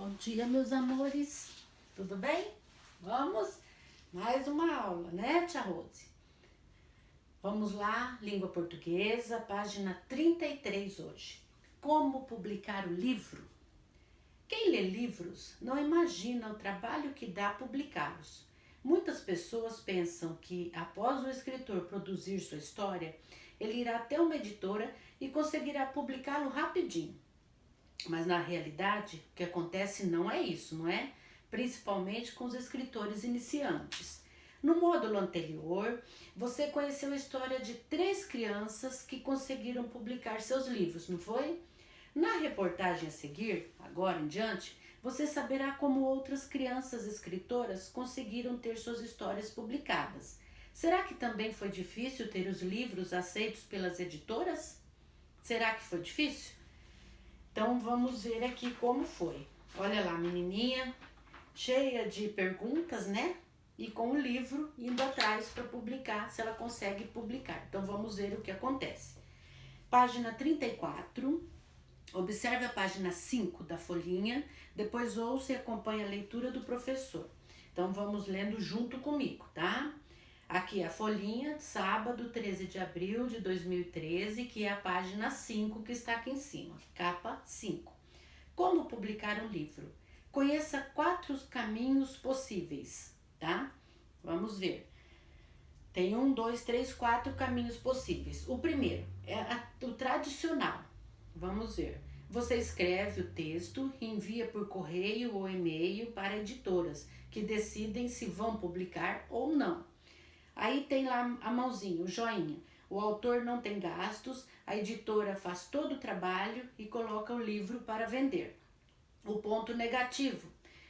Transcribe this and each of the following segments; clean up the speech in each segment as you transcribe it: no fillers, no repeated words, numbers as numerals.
Bom dia, meus amores. Tudo bem? Vamos? Mais uma aula, né, tia Rose? Vamos lá, língua portuguesa, página 33 hoje. Como publicar o livro? Quem lê livros não imagina o trabalho que dá publicá-los. Muitas pessoas pensam que, após o escritor produzir sua história, ele irá até uma editora e conseguirá publicá-lo rapidinho. Mas na realidade, o que acontece não é isso, não é? Principalmente com os escritores iniciantes. No módulo anterior, você conheceu a história de 3 crianças que conseguiram publicar seus livros, não foi? Na reportagem a seguir, agora em diante, você saberá como outras crianças escritoras conseguiram ter suas histórias publicadas. Será que também foi difícil ter os livros aceitos pelas editoras? Será que foi difícil? Então vamos ver aqui como foi. Olha lá, menininha, cheia de perguntas, né? E com o livro indo atrás para publicar, se ela consegue publicar. Então vamos ver o que acontece. Página 34, observe a página 5 da folhinha, depois ouça e acompanhe a leitura do professor. Então vamos lendo junto comigo, tá? Aqui a folhinha, sábado 13 de abril de 2013, que é a página 5 que está aqui em cima, capa 5. Como publicar um livro? Conheça 4 caminhos possíveis, tá? Vamos ver. Tem 1, 2, 3, 4 caminhos possíveis. O primeiro é o tradicional. Vamos ver. Você escreve o texto e envia por correio ou e-mail para editoras que decidem se vão publicar ou não. Aí tem lá a mãozinha, o joinha. O autor não tem gastos, a editora faz todo o trabalho e coloca o livro para vender. O ponto negativo.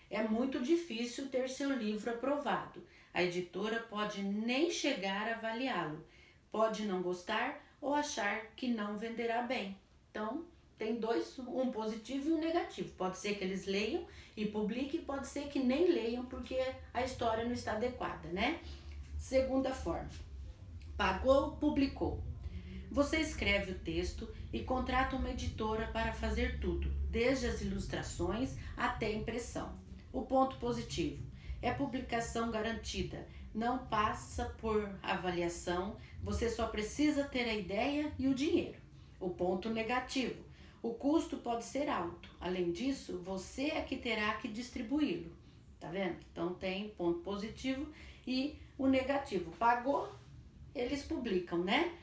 É muito difícil ter seu livro aprovado. A editora pode nem chegar a avaliá-lo. Pode não gostar ou achar que não venderá bem. Então, tem dois, um positivo e um negativo. Pode ser que eles leiam e publiquem, pode ser que nem leiam porque a história não está adequada, né? Segunda forma, pagou, publicou. Você escreve o texto e contrata uma editora para fazer tudo, desde as ilustrações até a impressão. O ponto positivo é publicação garantida, não passa por avaliação, você só precisa ter a ideia e o dinheiro. O ponto negativo, o custo pode ser alto, além disso, você é que terá que distribuí-lo. Tá vendo? Então tem ponto positivo e o negativo. Pagou, eles publicam, né?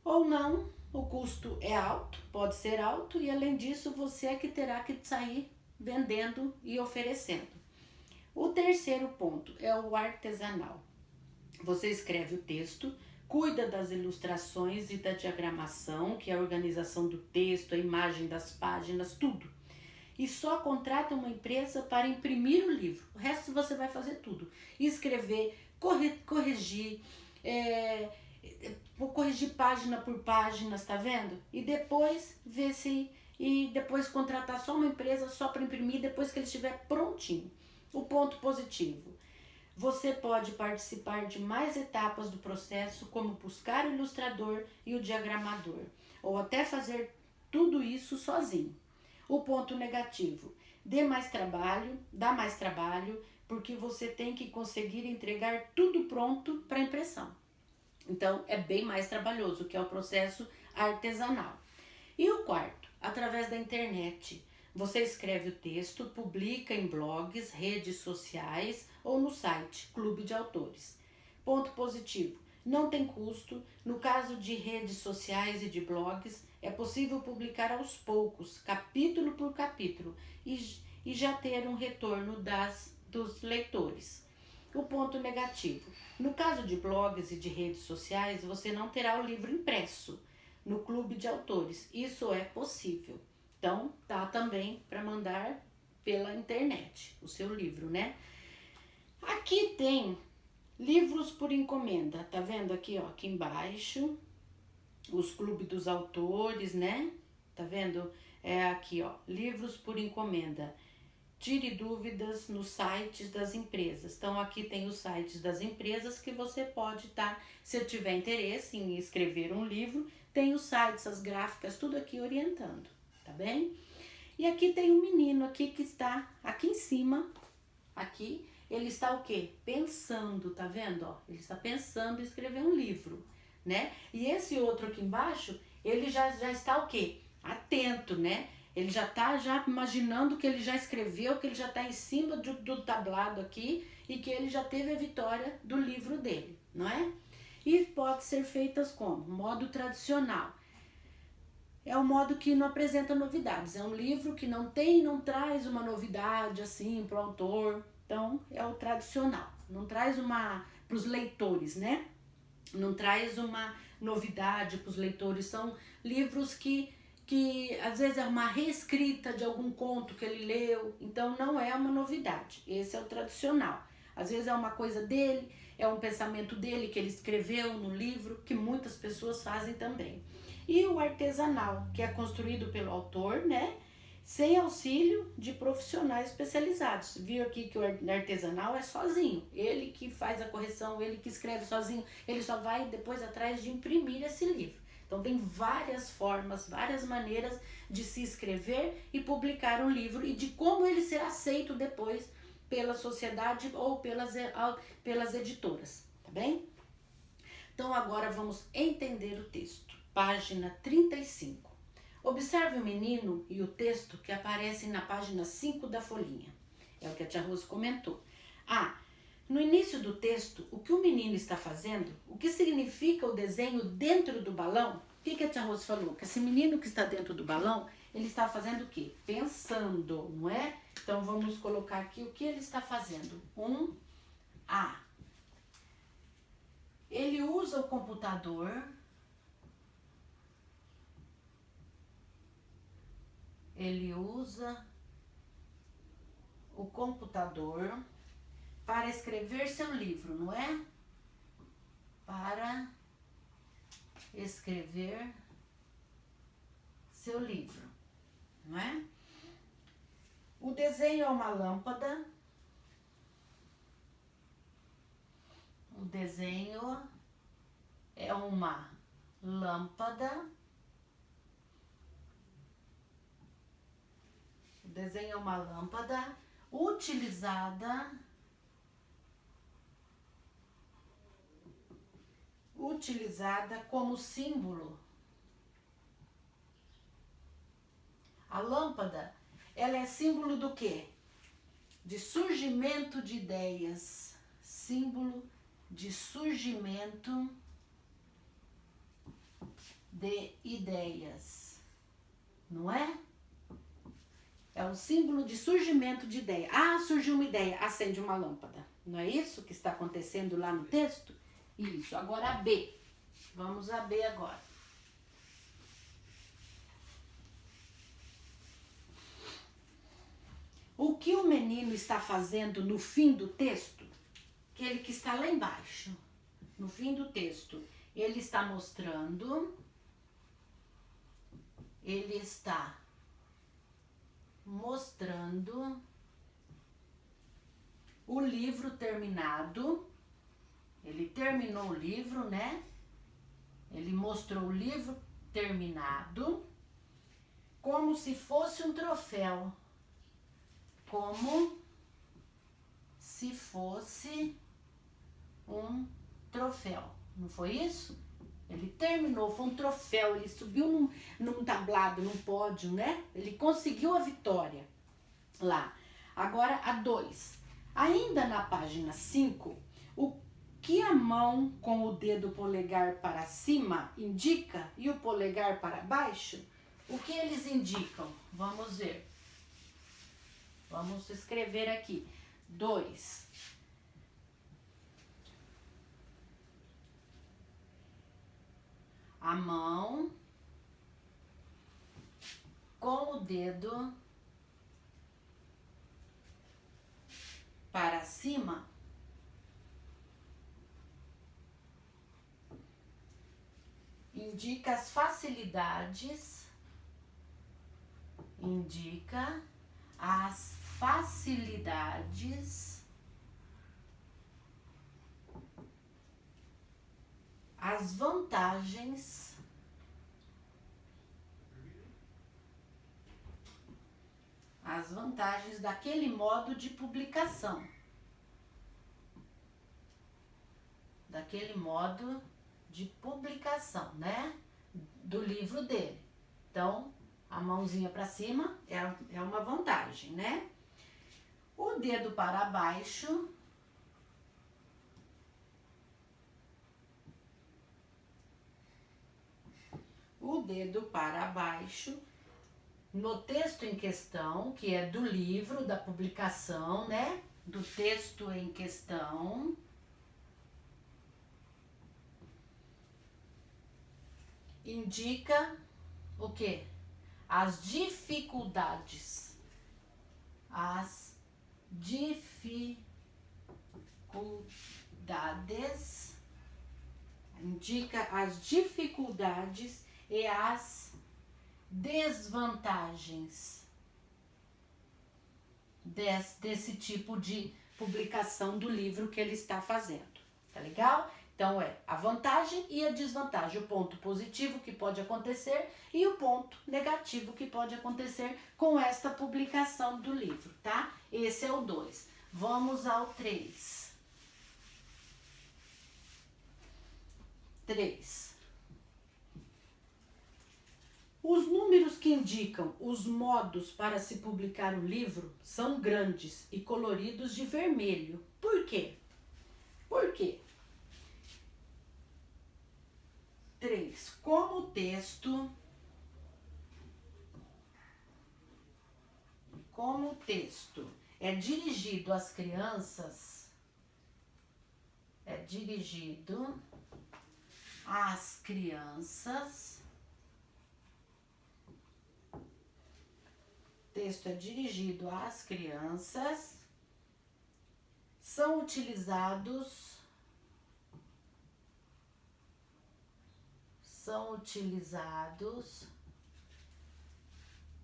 Ou não, o custo é alto, pode ser alto, e além disso você é que terá que sair vendendo e oferecendo. O terceiro ponto é o artesanal. Você escreve o texto, cuida das ilustrações e da diagramação, que é a organização do texto, a imagem das páginas, tudo. E só contrata uma empresa para imprimir o livro. O resto você vai fazer tudo. Escrever, corrigir, corrigir página por página, tá vendo? E depois ver se... E depois contratar só uma empresa só para imprimir depois que ele estiver prontinho. O ponto positivo. Você pode participar de mais etapas do processo, como buscar o ilustrador e o diagramador. Ou até fazer tudo isso sozinho. O ponto negativo, dá mais trabalho, porque você tem que conseguir entregar tudo pronto para impressão. Então, é bem mais trabalhoso, que é o processo artesanal. E o quarto, através da internet. Você escreve o texto, publica em blogs, redes sociais ou no site Clube de Autores. Ponto positivo, não tem custo. No caso de redes sociais e de blogs, é possível publicar aos poucos, capítulo por capítulo, e já ter um retorno dos leitores. O ponto negativo, no caso de blogs e de redes sociais, você não terá o livro impresso no Clube de Autores. Isso é possível. Então, dá também para mandar pela internet o seu livro, né? Aqui tem livros por encomenda, tá vendo aqui, ó, aqui embaixo, os clubes dos autores, né? Tá vendo? É aqui, ó, livros por encomenda. Tire dúvidas nos sites das empresas. Então, aqui tem os sites das empresas que você pode estar, se eu tiver interesse em escrever um livro, tem os sites, as gráficas, tudo aqui orientando, tá bem? E aqui tem um menino aqui que está aqui em cima, aqui, ele está o quê? Pensando, tá vendo? Ó, ele está pensando em escrever um livro, né? E esse outro aqui embaixo, ele já está o quê? Atento, né? Ele já está imaginando que ele já escreveu, que ele já está em cima do tablado aqui e que ele já teve a vitória do livro dele, não é? E pode ser feitas como? Modo tradicional. É um modo que não apresenta novidades. É um livro que não traz uma novidade assim para o autor. Então, é o tradicional. Não traz uma para os leitores, né? Não traz uma novidade para os leitores. São livros que às vezes é uma reescrita de algum conto que ele leu. Então, não é uma novidade. Esse é o tradicional. Às vezes é uma coisa dele, é um pensamento dele que ele escreveu no livro, que muitas pessoas fazem também. E o artesanal, que é construído pelo autor, né? Sem auxílio de profissionais especializados. Viu aqui que o artesanal é sozinho. Ele que faz a correção, ele que escreve sozinho. Ele só vai depois atrás de imprimir esse livro. Então tem várias formas, várias maneiras de se escrever e publicar um livro e de como ele será aceito depois pela sociedade ou pelas editoras, tá bem? Então agora vamos entender o texto. Página 35. Observe o menino e o texto que aparecem na página 5 da folhinha. É o que a tia Rose comentou. No início do texto, o que o menino está fazendo, o que significa o desenho dentro do balão? O que a tia Rose falou? Que esse menino que está dentro do balão, ele está fazendo o quê? Pensando, não é? Então vamos colocar aqui o que ele está fazendo. A. Ele usa o computador. Ele usa o computador para escrever seu livro, não é? Para escrever seu livro, não é? O desenho é uma lâmpada. O desenho é uma lâmpada. O desenho é uma lâmpada utilizada como símbolo. A lâmpada, ela é símbolo do quê? De surgimento de ideias. Símbolo de surgimento de ideias, não é? É um símbolo de surgimento de ideia. Surgiu uma ideia, acende uma lâmpada. Não é isso que está acontecendo lá no texto? Isso. Agora a B. Vamos a B agora. O que o menino está fazendo no fim do texto? Aquele que está lá embaixo, no fim do texto. Ele está mostrando o livro terminado. Ele terminou o livro, né? Ele mostrou o livro terminado como se fosse um troféu. Como se fosse um troféu. Não foi isso? Ele terminou, foi um troféu, ele subiu num tablado, num pódio, né? Ele conseguiu a vitória lá. Agora a 2. Ainda na página 5, o que a mão com o dedo polegar para cima indica e o polegar para baixo, o que eles indicam? Vamos ver. Vamos escrever aqui. 2. A mão com o dedo para cima indica as facilidades, as vantagens as vantagens daquele modo de publicação. Daquele modo de publicação, né? Do livro dele. Então, a mãozinha para cima é uma vantagem, né? O dedo para baixo no texto em questão, que é do livro, da publicação, né? Do texto em questão. Indica o quê? As dificuldades. Indica as dificuldades e as desvantagens desse tipo de publicação do livro que ele está fazendo. Tá legal? Então, a vantagem e a desvantagem, o ponto positivo que pode acontecer e o ponto negativo que pode acontecer com esta publicação do livro, tá? Esse é o 2. Vamos ao 3. 3. Os números que indicam os modos para se publicar o livro são grandes e coloridos de vermelho. Por quê? Por quê? 3. Como o texto é dirigido às crianças, são utilizados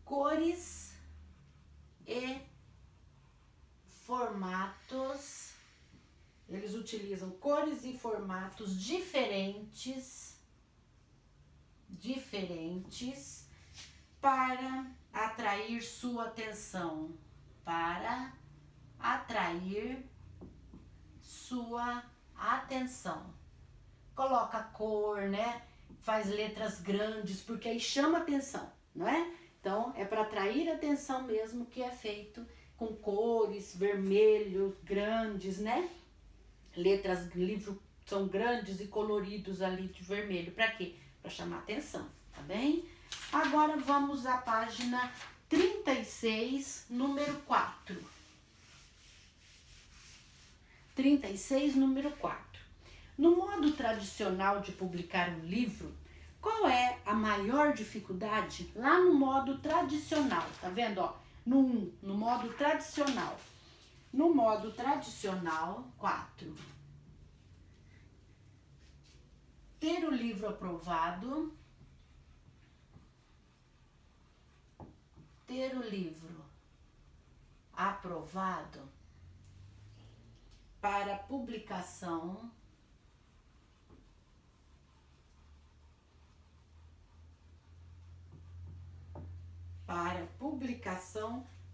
cores e formatos. Eles utilizam cores e formatos diferentes para atrair sua atenção. Coloca cor, né? Faz letras grandes, porque aí chama atenção, não é? Então, é para atrair atenção mesmo que é feito com cores, vermelhos, grandes, né? Livros são grandes e coloridos ali de vermelho. Para quê? Para chamar atenção, tá bem? Agora vamos à página 36, número 4. 36, número 4. No modo tradicional de publicar um livro, qual é a maior dificuldade? Lá no modo tradicional, tá vendo? Ó, no modo tradicional. No modo tradicional, 4. Ter o livro aprovado. Ter o livro aprovado para publicação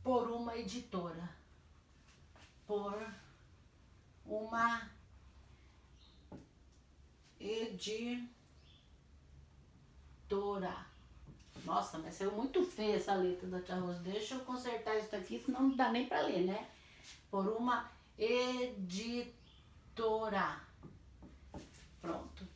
por uma editora. Nossa, mas saiu muito feia essa letra da Tia Rose. Deixa eu consertar isso aqui, senão não dá nem pra ler, né? Por uma editora. Pronto.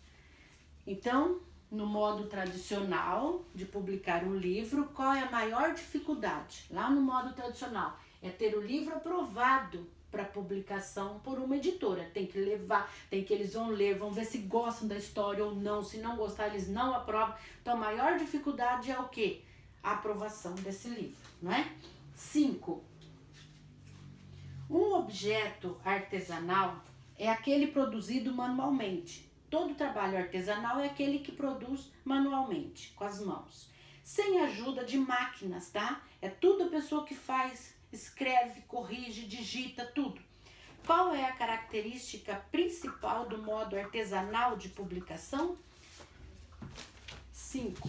Então, no modo tradicional de publicar um livro, qual é a maior dificuldade? Lá no modo tradicional, é ter o livro aprovado para publicação por uma editora. Tem que levar, eles vão ler, vão ver se gostam da história ou não. Se não gostar, eles não aprovam. Então, a maior dificuldade é o quê? A aprovação desse livro, não é? 5. Um objeto artesanal é aquele produzido manualmente. Todo trabalho artesanal é aquele que produz manualmente, com as mãos. Sem ajuda de máquinas, tá? É tudo a pessoa que faz, escreve, corrige, digita, tudo. Qual é a característica principal do modo artesanal de publicação? 5.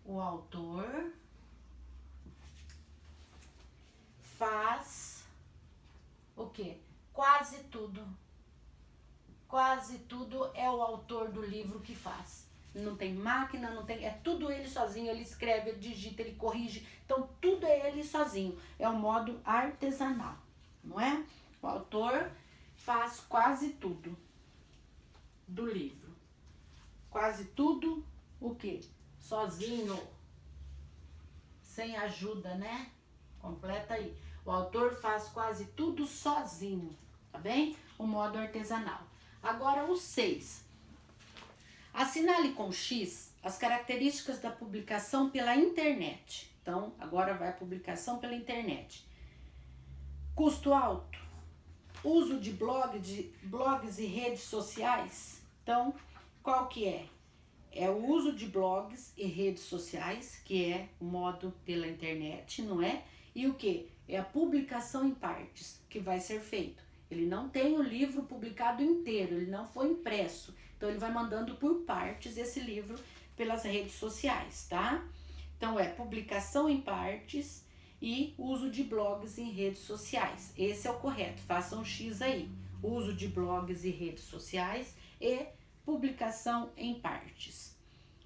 O autor faz o quê? Quase tudo. Quase tudo é o autor do livro que faz. Não tem máquina, não tem, é tudo ele sozinho, ele escreve, ele digita, ele corrige, então tudo é ele sozinho, é o modo artesanal, não é? O autor faz quase tudo do livro, quase tudo, o quê? Sozinho, sem ajuda, né? Completa aí, o autor faz quase tudo sozinho, tá bem? O modo artesanal. Agora o 6. Assinale com X as características da publicação pela internet. Então, agora vai a publicação pela internet. Custo alto. Uso de blogs e redes sociais. Então, qual que é? É o uso de blogs e redes sociais, que é o modo pela internet, não é? E o que? É a publicação em partes que vai ser feito. Ele não tem o livro publicado inteiro, ele não foi impresso. Então, ele vai mandando por partes esse livro pelas redes sociais, tá? Então, é publicação em partes e uso de blogs em redes sociais. Esse é o correto, façam um X aí. Uso de blogs e redes sociais e publicação em partes.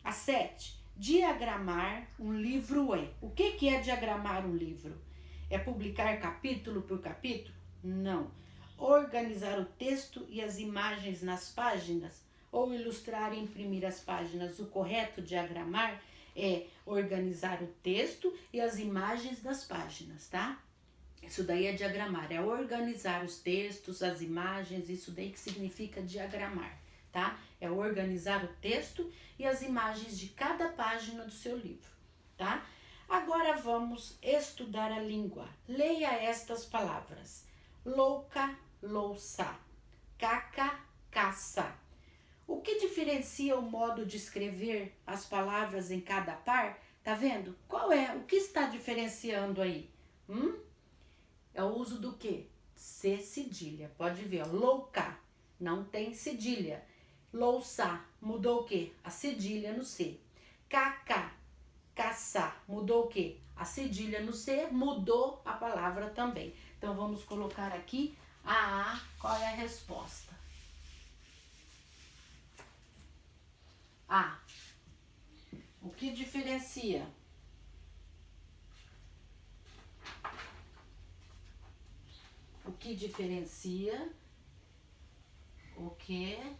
A 7. Diagramar um livro é. O que é diagramar um livro? É publicar capítulo por capítulo? Não. Organizar o texto e as imagens nas páginas? Ou ilustrar e imprimir as páginas? O correto diagramar é organizar o texto e as imagens das páginas, tá? Isso daí é diagramar, é organizar os textos, as imagens, isso daí que significa diagramar, tá? É organizar o texto e as imagens de cada página do seu livro, tá? Agora vamos estudar a língua. Leia estas palavras: louca, louça, caca, caça. O que diferencia o modo de escrever as palavras em cada par? Tá vendo? Qual é? O que está diferenciando aí? É o uso do quê? C cedilha. Pode ver, ó. Louca, não tem cedilha. Louça, mudou o quê? A cedilha no C. Caca, caça, mudou o quê? A cedilha no C, mudou a palavra também. Então, vamos colocar aqui a A. Qual é a resposta? A. O que diferencia? O que diferencia? O que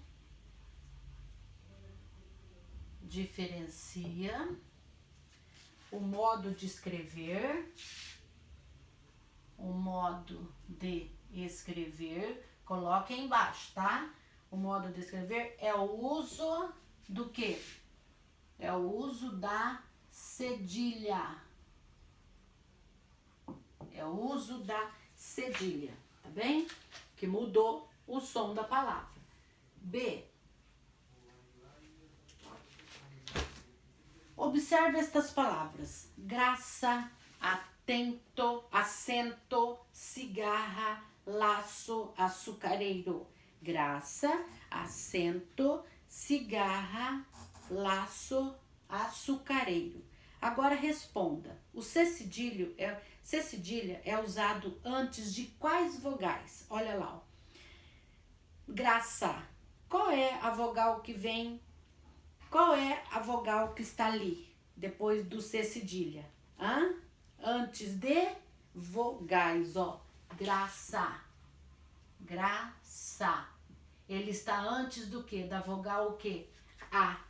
diferencia o modo de escrever? O modo de escrever, coloque aí embaixo, tá? O modo de escrever é o uso do quê? É o uso da cedilha. É o uso da cedilha, tá bem? Que mudou o som da palavra. B. Observe estas palavras: graça, atento, assento, cigarra, laço, açucareiro. Graça, assento, cigarra, laço, açucareiro. Agora responda. O C cedilha é usado antes de quais vogais? Olha lá, ó. Graça. Qual é a vogal que vem? Qual é a vogal que está ali, depois do C cedilha? Antes de vogais, ó. Graça. Graça. Ele está antes do que? Da vogal o quê? A.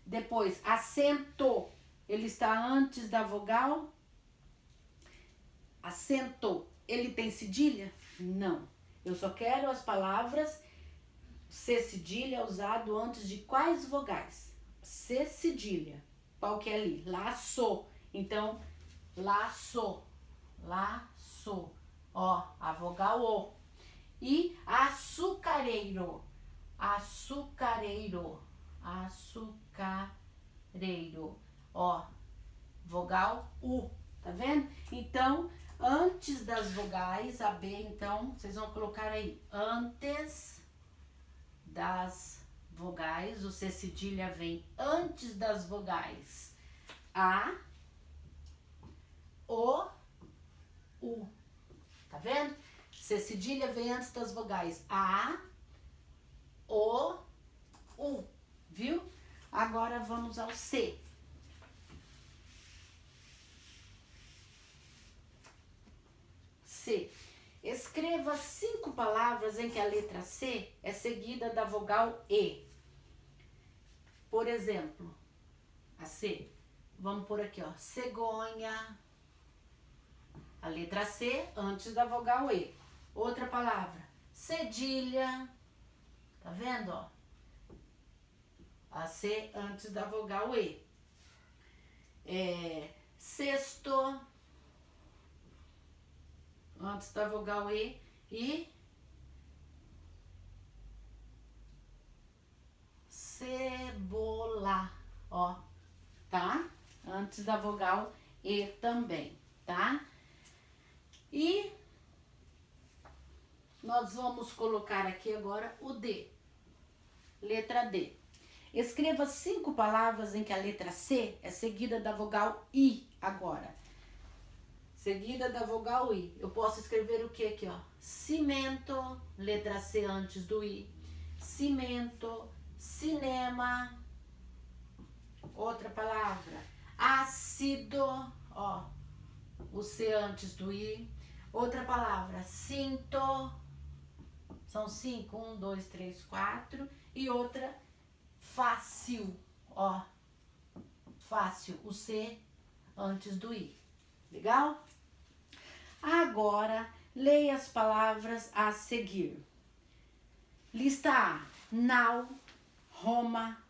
Depois, acento. Ele está antes da vogal? Acento. Ele tem cedilha? Não. Eu só quero as palavras C cedilha é usado antes de quais vogais? C cedilha. Qual que é ali? Laço. Então, laço. Laço. Ó, a vogal O. E açucareiro. Açucareiro. Açucareiro. Ó, vogal U. Tá vendo? Então, antes das vogais, a B, então, vocês vão colocar aí, antes das vogais, o C cedilha vem antes das vogais A, O, U. tá vendo? C cedilha vem antes das vogais A, O, U, viu? Agora vamos ao C. C. Escreva 5 palavras em que a letra C é seguida da vogal E. Por exemplo, a C. Vamos por aqui, ó. Cegonha. A letra C antes da vogal E. Outra palavra. Cedilha. Tá vendo, ó? A C antes da vogal E. Cesto. Antes da vogal E. E cebola, ó, tá? Antes da vogal E também, tá? E nós vamos colocar aqui agora o D. Letra D. Escreva 5 palavras em que a letra C é seguida da vogal I agora. Seguida da vogal I. Eu posso escrever o que aqui, ó? Cimento, letra C antes do I. Cimento, cinema. Outra palavra. Ácido, ó. O C antes do I. Outra palavra. Cinto. São 5. 1, 2, 3, 4. E outra. Fácil, ó. Fácil. O C antes do I. Legal? Agora, leia as palavras a seguir. Lista A. Nau, Roma,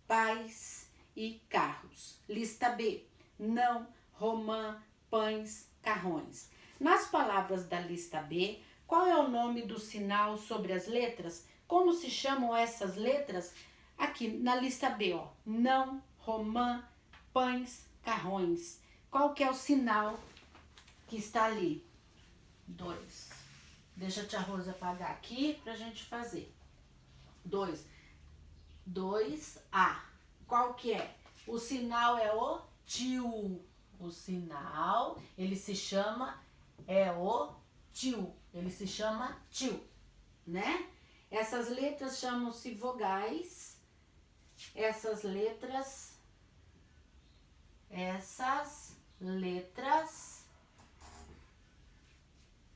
pais e carros. Lista B. Não, romã, pães, carrões. Nas palavras da lista B, qual é o nome do sinal sobre as letras? Como se chamam essas letras? Aqui na lista B, ó. Não, romã, pães, carrões. Qual que é o sinal que está ali? 2. Deixa a tia Rosa apagar aqui pra gente fazer. 2. 2A. Qual que é? O sinal é o tio. O sinal, ele se chama, é o tio. Ele se chama tio, né? Essas letras chamam-se vogais. Essas letras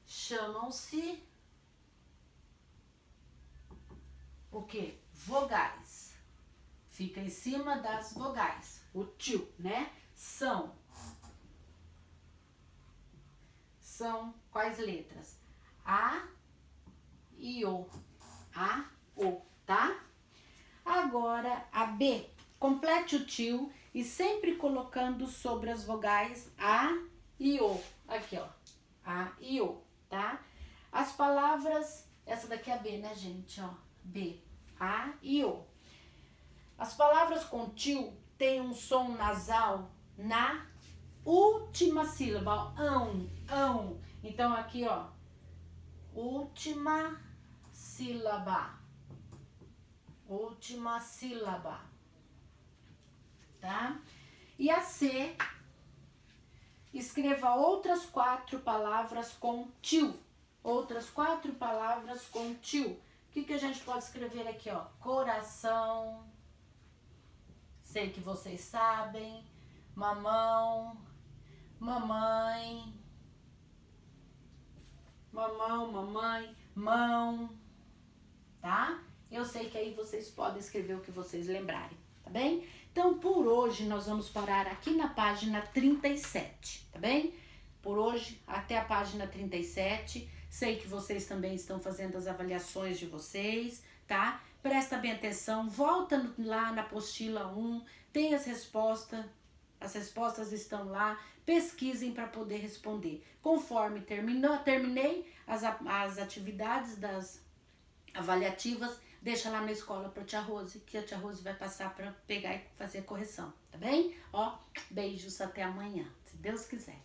chamam-se o quê? Vogais. Fica em cima das vogais. O tio, né? São quais letras? A e O. A, O, tá? Agora, a B. Complete o tio e sempre colocando sobre as vogais A e O. Aqui, ó. A e O, tá? As palavras, essa daqui é a B, né, gente? Ó, B, A e O. As palavras com tio têm um som nasal na última sílaba, ó, ão. Então, aqui, ó, última sílaba, tá? E a C, escreva outras 4 palavras com tio. Outras 4 palavras com tio. O que a gente pode escrever aqui, ó? Coração. Sei que vocês sabem. Mamão. Mamãe. Mamão, mamãe. Mão. Tá? Eu sei que aí vocês podem escrever o que vocês lembrarem. Tá bem? Então, por hoje, nós vamos parar aqui na página 37, tá bem? Por hoje, até a página 37. Sei que vocês também estão fazendo as avaliações de vocês, tá? Presta bem atenção, volta lá na apostila 1, tem as respostas estão lá, pesquisem para poder responder. Conforme terminei as atividades das avaliativas, deixa lá na escola pra tia Rose, que a tia Rose vai passar para pegar e fazer a correção, tá bem? Ó, beijos, até amanhã, se Deus quiser.